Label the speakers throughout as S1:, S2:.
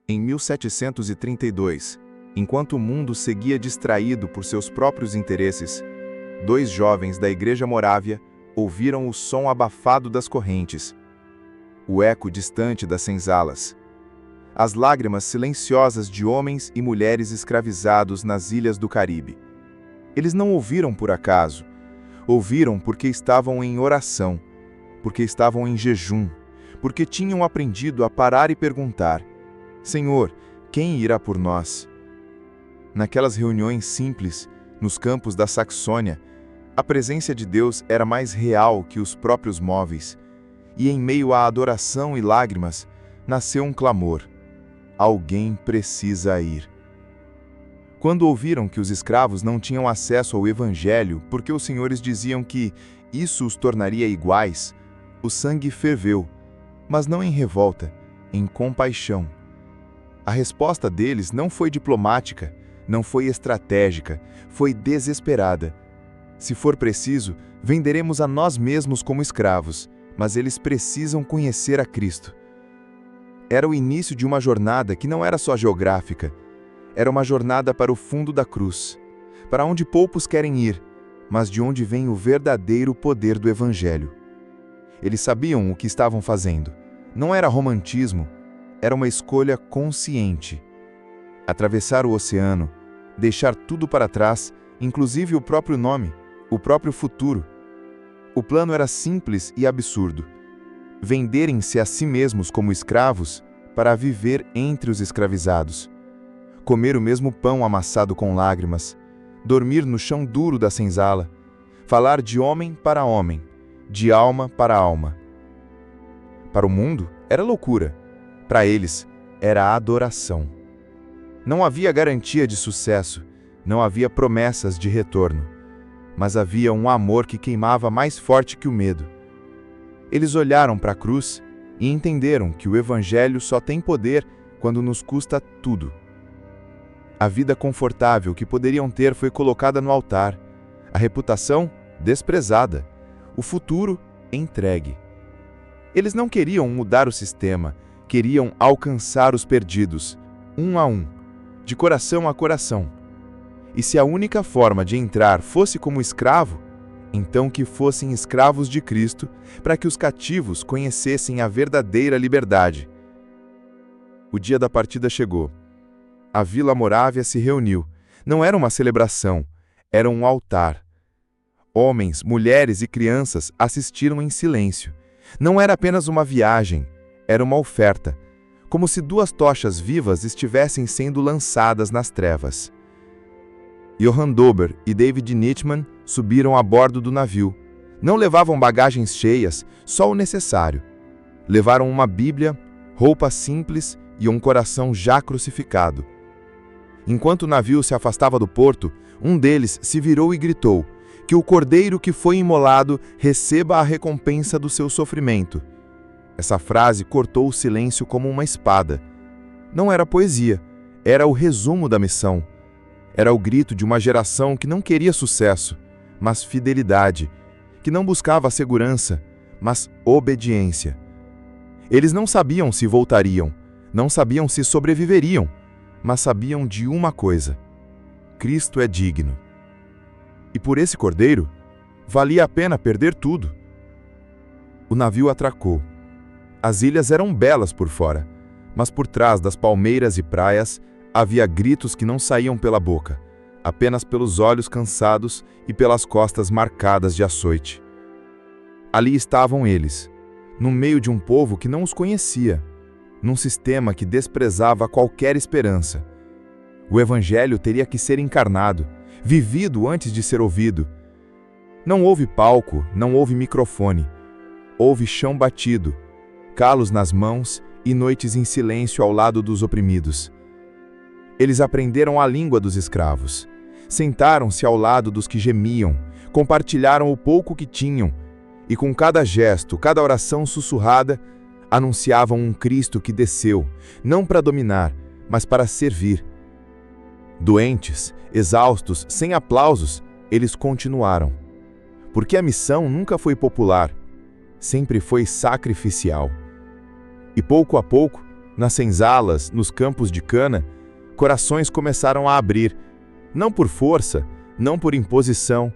S1: Em 1732, enquanto o mundo seguia distraído por seus próprios interesses, dois jovens da Igreja Morávia ouviram o som abafado das correntes, o eco distante das senzalas, as lágrimas silenciosas de homens e mulheres escravizados nas ilhas do Caribe. Eles não ouviram por acaso, ouviram porque estavam em oração, porque estavam em jejum, porque tinham aprendido a parar e perguntar: Senhor, quem irá por nós? Naquelas reuniões simples, nos campos da Saxônia, a presença de Deus era mais real que os próprios móveis, e em meio à adoração e lágrimas, nasceu um clamor: alguém precisa ir. Quando ouviram que os escravos não tinham acesso ao Evangelho porque os senhores diziam que isso os tornaria iguais, o sangue ferveu, mas não em revolta, em compaixão. A resposta deles não foi diplomática, não foi estratégica, foi desesperada. Se for preciso, venderemos a nós mesmos como escravos, mas eles precisam conhecer a Cristo. Era o início de uma jornada que não era só geográfica, era uma jornada para o fundo da cruz, para onde poucos querem ir, mas de onde vem o verdadeiro poder do Evangelho. Eles sabiam o que estavam fazendo. Não era romantismo, era uma escolha consciente. Atravessar o oceano, deixar tudo para trás, inclusive o próprio nome, o próprio futuro. O plano era simples e absurdo: venderem-se a si mesmos como escravos para viver entre os escravizados. Comer o mesmo pão amassado com lágrimas, dormir no chão duro da senzala, falar de homem para homem, de alma para alma. Para o mundo, era loucura. Para eles, era adoração. Não havia garantia de sucesso, não havia promessas de retorno, mas havia um amor que queimava mais forte que o medo. Eles olharam para a cruz e entenderam que o Evangelho só tem poder quando nos custa tudo. A vida confortável que poderiam ter foi colocada no altar, a reputação desprezada, o futuro entregue. Eles não queriam mudar o sistema, queriam alcançar os perdidos, um a um, de coração a coração. E se a única forma de entrar fosse como escravo, então que fossem escravos de Cristo, para que os cativos conhecessem a verdadeira liberdade. O dia da partida chegou. A Vila Morávia se reuniu. Não era uma celebração, era um altar. Homens, mulheres e crianças assistiram em silêncio. Não era apenas uma viagem, era uma oferta, como se duas tochas vivas estivessem sendo lançadas nas trevas. Johann Dober e David Nietzschmann subiram a bordo do navio. Não levavam bagagens cheias, só o necessário. Levaram uma Bíblia, roupa simples e um coração já crucificado. Enquanto o navio se afastava do porto, um deles se virou e gritou: que o cordeiro que foi imolado receba a recompensa do seu sofrimento. Essa frase cortou o silêncio como uma espada. Não era poesia, era o resumo da missão. Era o grito de uma geração que não queria sucesso, mas fidelidade, que não buscava segurança, mas obediência. Eles não sabiam se voltariam, não sabiam se sobreviveriam, mas sabiam de uma coisa: Cristo é digno. E por esse cordeiro, valia a pena perder tudo. O navio atracou. As ilhas eram belas por fora, mas por trás das palmeiras e praias havia gritos que não saíam pela boca, apenas pelos olhos cansados e pelas costas marcadas de açoite. Ali estavam eles, no meio de um povo que não os conhecia, num sistema que desprezava qualquer esperança. O Evangelho teria que ser encarnado, vivido antes de ser ouvido. Não houve palco, não houve microfone. Houve chão batido, calos nas mãos e noites em silêncio ao lado dos oprimidos. Eles aprenderam a língua dos escravos. Sentaram-se ao lado dos que gemiam, compartilharam o pouco que tinham, e com cada gesto, cada oração sussurrada, anunciavam um Cristo que desceu, não para dominar, mas para servir. Doentes, exaustos, sem aplausos, eles continuaram. Porque a missão nunca foi popular, sempre foi sacrificial. E pouco a pouco, Nas senzalas, nos campos de cana, corações começaram a abrir, não por força, não por imposição,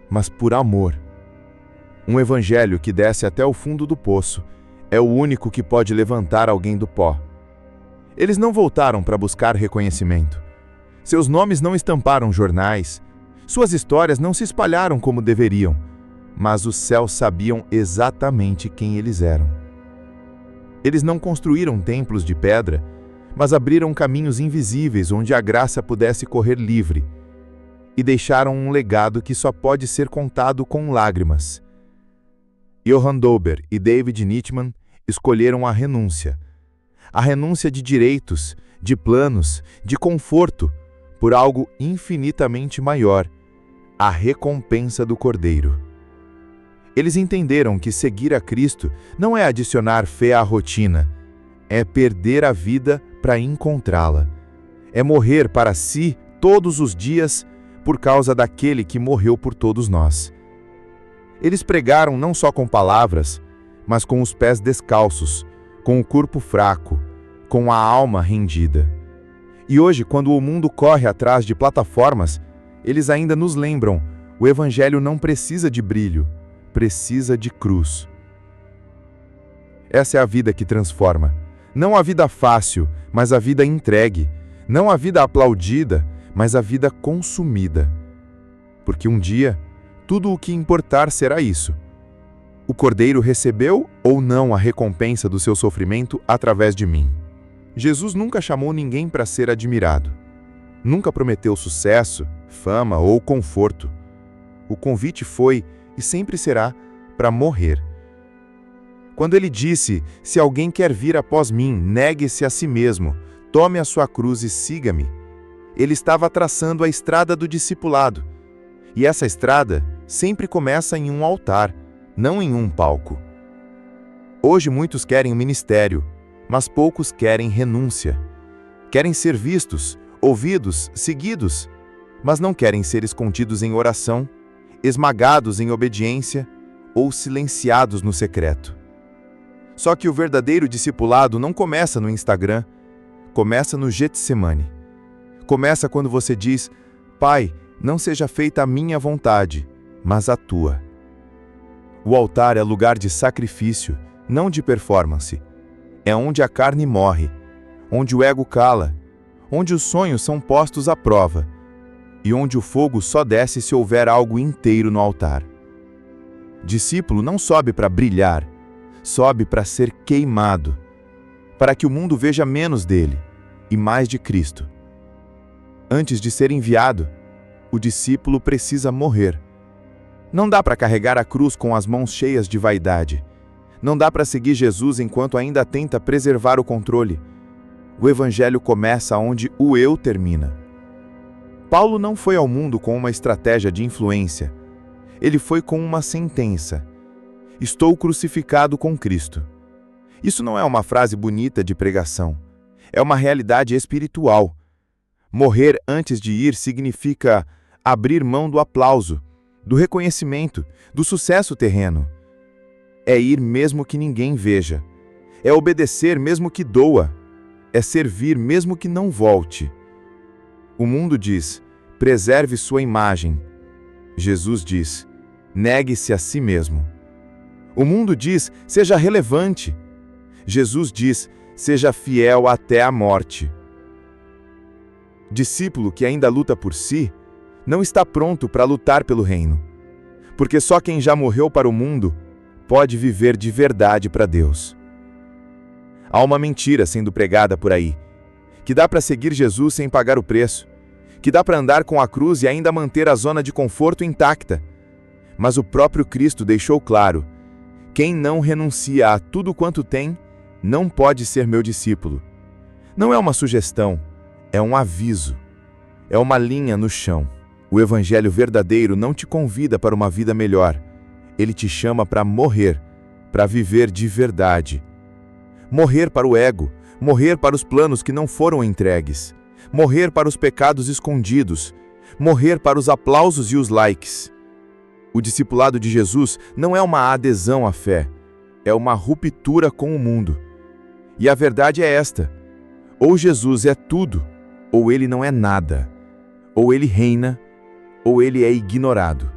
S1: mas por amor. Um evangelho que desce até o fundo do poço é o único que pode levantar alguém do pó. Eles não voltaram para buscar reconhecimento. Seus nomes não estamparam jornais, suas histórias não se espalharam como deveriam, mas os céus sabiam exatamente quem eles eram. Eles não construíram templos de pedra, mas abriram caminhos invisíveis onde a graça pudesse correr livre, e deixaram um legado que só pode ser contado com lágrimas. Johann Dober e David Nittmann escolheram a renúncia de direitos, de planos, de conforto, por algo infinitamente maior, a recompensa do Cordeiro. Eles entenderam que seguir a Cristo não é adicionar fé à rotina, é perder a vida para encontrá-la. É morrer para si todos os dias por causa daquele que morreu por todos nós. Eles pregaram não só com palavras, mas com os pés descalços, com o corpo fraco, com a alma rendida. E hoje, quando o mundo corre atrás de plataformas, eles ainda nos lembram: o Evangelho não precisa de brilho, precisa de cruz. Essa é a vida que transforma. Não a vida fácil, mas a vida entregue. Não a vida aplaudida, mas a vida consumida. Porque um dia, tudo o que importar será isso. O Cordeiro recebeu ou não a recompensa do seu sofrimento através de mim. Jesus nunca chamou ninguém para ser admirado. Nunca prometeu sucesso, fama ou conforto. O convite foi, e sempre será, para morrer. Quando ele disse: "Se alguém quer vir após mim, negue-se a si mesmo, tome a sua cruz e siga-me", ele estava traçando a estrada do discipulado. E essa estrada sempre começa em um altar, não em um palco. Hoje muitos querem o ministério, mas poucos querem renúncia. Querem ser vistos, ouvidos, seguidos, mas não querem ser escondidos em oração, esmagados em obediência ou silenciados no secreto. Só que o verdadeiro discipulado não começa no Instagram, começa no Getsemane. Começa quando você diz: "Pai, não seja feita a minha vontade, mas a tua". O altar é lugar de sacrifício, não de performance. É onde a carne morre, onde o ego cala, onde os sonhos são postos à prova e onde o fogo só desce se houver algo inteiro no altar. Discípulo não sobe para brilhar, sobe para ser queimado, para que o mundo veja menos dele e mais de Cristo. Antes de ser enviado, o discípulo precisa morrer. Não dá para carregar a cruz com as mãos cheias de vaidade. Não dá para seguir Jesus enquanto ainda tenta preservar o controle. O Evangelho começa onde o eu termina. Paulo não foi ao mundo com uma estratégia de influência. Ele foi com uma sentença: "Estou crucificado com Cristo". Isso não é uma frase bonita de pregação. É uma realidade espiritual. Morrer antes de ir significa abrir mão do aplauso, do reconhecimento, do sucesso terreno. É ir mesmo que ninguém veja. É obedecer mesmo que doa. É servir mesmo que não volte. O mundo diz: preserve sua imagem. Jesus diz: negue-se a si mesmo. O mundo diz: seja relevante. Jesus diz: seja fiel até a morte. Discípulo que ainda luta por si, não está pronto para lutar pelo reino. Porque só quem já morreu para o mundo pode viver de verdade para Deus. Há uma mentira sendo pregada por aí, que dá para seguir Jesus sem pagar o preço, que dá para andar com a cruz e ainda manter a zona de conforto intacta. Mas o próprio Cristo deixou claro: quem não renuncia a tudo quanto tem, não pode ser meu discípulo. Não é uma sugestão, é um aviso, é uma linha no chão. O Evangelho verdadeiro não te convida para uma vida melhor. Ele te chama para morrer, para viver de verdade. Morrer para o ego, morrer para os planos que não foram entregues, morrer para os pecados escondidos, morrer para os aplausos e os likes. O discipulado de Jesus não é uma adesão à fé, é uma ruptura com o mundo. E a verdade é esta: ou Jesus é tudo, ou ele não é nada. Ou ele reina, ou ele é ignorado.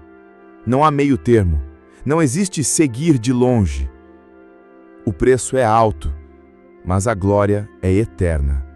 S1: Não há meio termo. Não existe seguir de longe. O preço é alto, mas a glória é eterna.